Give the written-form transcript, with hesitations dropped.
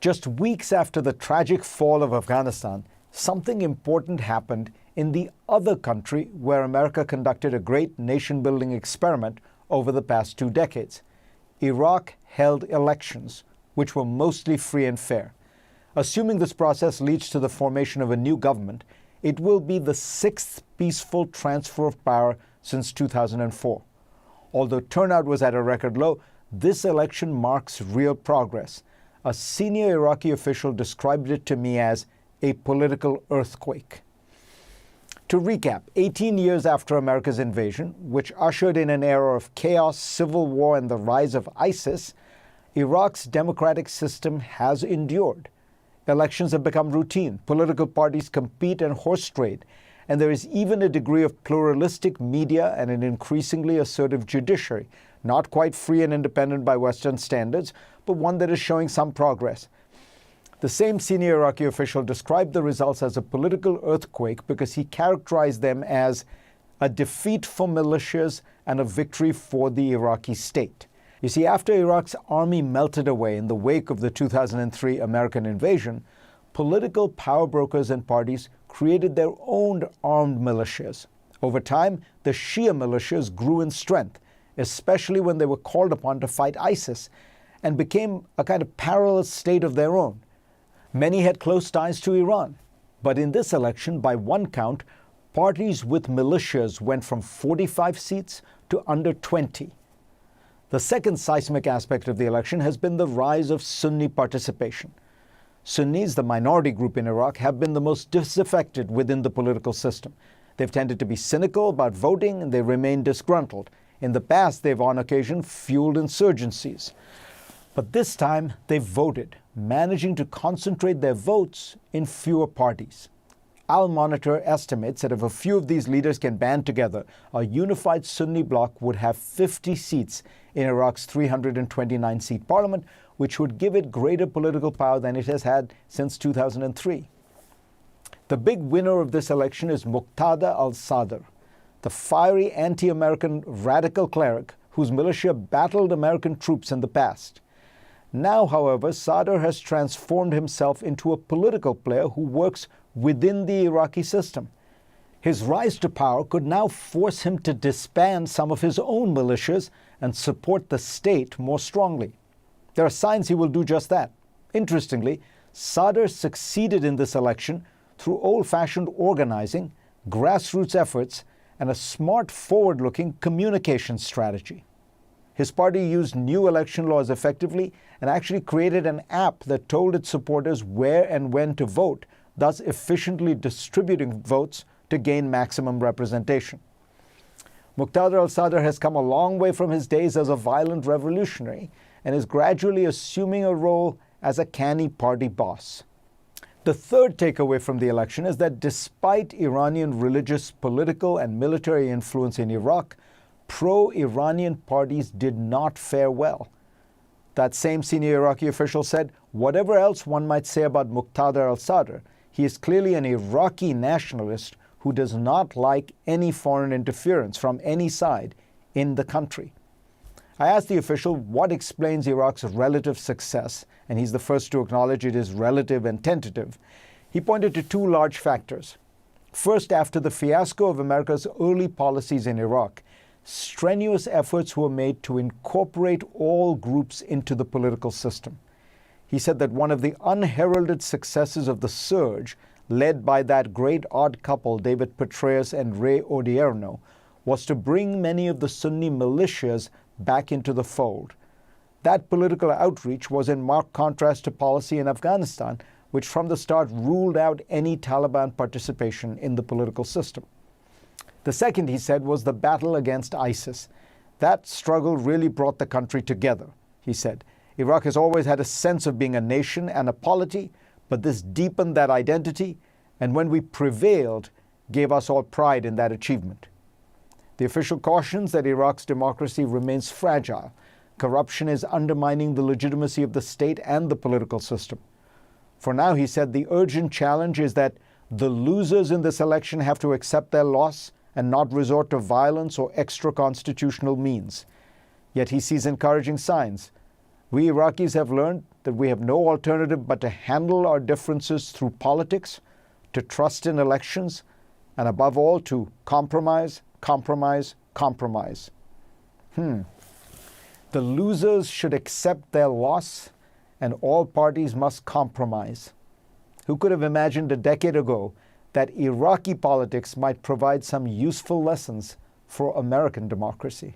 Just weeks after the tragic fall of Afghanistan, something important happened in the other country where America conducted a great nation-building experiment over the past 2 decades. Iraq held elections, which were mostly free and fair. Assuming this process leads to the formation of a new government, it will be the 6th peaceful transfer of power since 2004. Although turnout was at a record low, this election marks real progress. A senior Iraqi official described it to me as a political earthquake. To recap, 18 years after America's invasion, which ushered in an era of chaos, civil war, and the rise of ISIS, Iraq's democratic system has endured. Elections have become routine, political parties compete and horse trade, and there is even a degree of pluralistic media and an increasingly assertive judiciary, not quite free and independent by Western standards, but one that is showing some progress. The same senior Iraqi official described the results as a political earthquake because he characterized them as a defeat for militias and a victory for the Iraqi state. You see, after Iraq's army melted away in the wake of the 2003 American invasion, political power brokers and parties created their own armed militias. Over time, the Shia militias grew in strength, especially when they were called upon to fight ISIS, and became a kind of parallel state of their own. Many had close ties to Iran, but in this election, by one count, parties with militias went from 45 seats to under 20. The second seismic aspect of the election has been the rise of Sunni participation. Sunnis, the minority group in Iraq, have been the most disaffected within the political system. They've tended to be cynical about voting, and they remain disgruntled. In the past, they've on occasion fueled insurgencies. But this time, they've voted, managing to concentrate their votes in fewer parties. Al-Monitor estimates that if a few of these leaders can band together, a unified Sunni bloc would have 50 seats in Iraq's 329-seat parliament, which would give it greater political power than it has had since 2003. The big winner of this election is Muqtada al-Sadr, the fiery anti-American radical cleric whose militia battled American troops in the past. Now, however, Sadr has transformed himself into a political player who works within the Iraqi system. His rise to power could now force him to disband some of his own militias and support the state more strongly. There are signs he will do just that. Interestingly, Sadr succeeded in this election through old-fashioned organizing, grassroots efforts, and a smart, forward-looking communication strategy. His party used new election laws effectively and actually created an app that told its supporters where and when to vote, thus efficiently distributing votes to gain maximum representation. Muqtada al-Sadr has come a long way from his days as a violent revolutionary and is gradually assuming a role as a canny party boss. The third takeaway from the election is that despite Iranian religious, political, and military influence in Iraq, pro-Iranian parties did not fare well. That same senior Iraqi official said, whatever else one might say about Muqtada al-Sadr, he is clearly an Iraqi nationalist who does not like any foreign interference from any side in the country. I asked the official what explains Iraq's relative success, and he's the first to acknowledge it is relative and tentative. He pointed to 2 large factors. First, after the fiasco of America's early policies in Iraq, strenuous efforts were made to incorporate all groups into the political system. He said that one of the unheralded successes of the surge, led by that great odd couple, David Petraeus and Ray Odierno, was to bring many of the Sunni militias back into the fold. That political outreach was in marked contrast to policy in Afghanistan, which from the start ruled out any Taliban participation in the political system. The second, he said, was the battle against ISIS. That struggle really brought the country together, he said. Iraq has always had a sense of being a nation and a polity, but this deepened that identity, and when we prevailed, gave us all pride in that achievement. The official cautions that Iraq's democracy remains fragile. Corruption is undermining the legitimacy of the state and the political system. For now, he said, the urgent challenge is that the losers in this election have to accept their loss and not resort to violence or extra-constitutional means. Yet he sees encouraging signs. We Iraqis have learned that we have no alternative but to handle our differences through politics, to trust in elections, and above all, to compromise, compromise, compromise. The losers should accept their loss, and all parties must compromise. Who could have imagined a decade ago that Iraqi politics might provide some useful lessons for American democracy?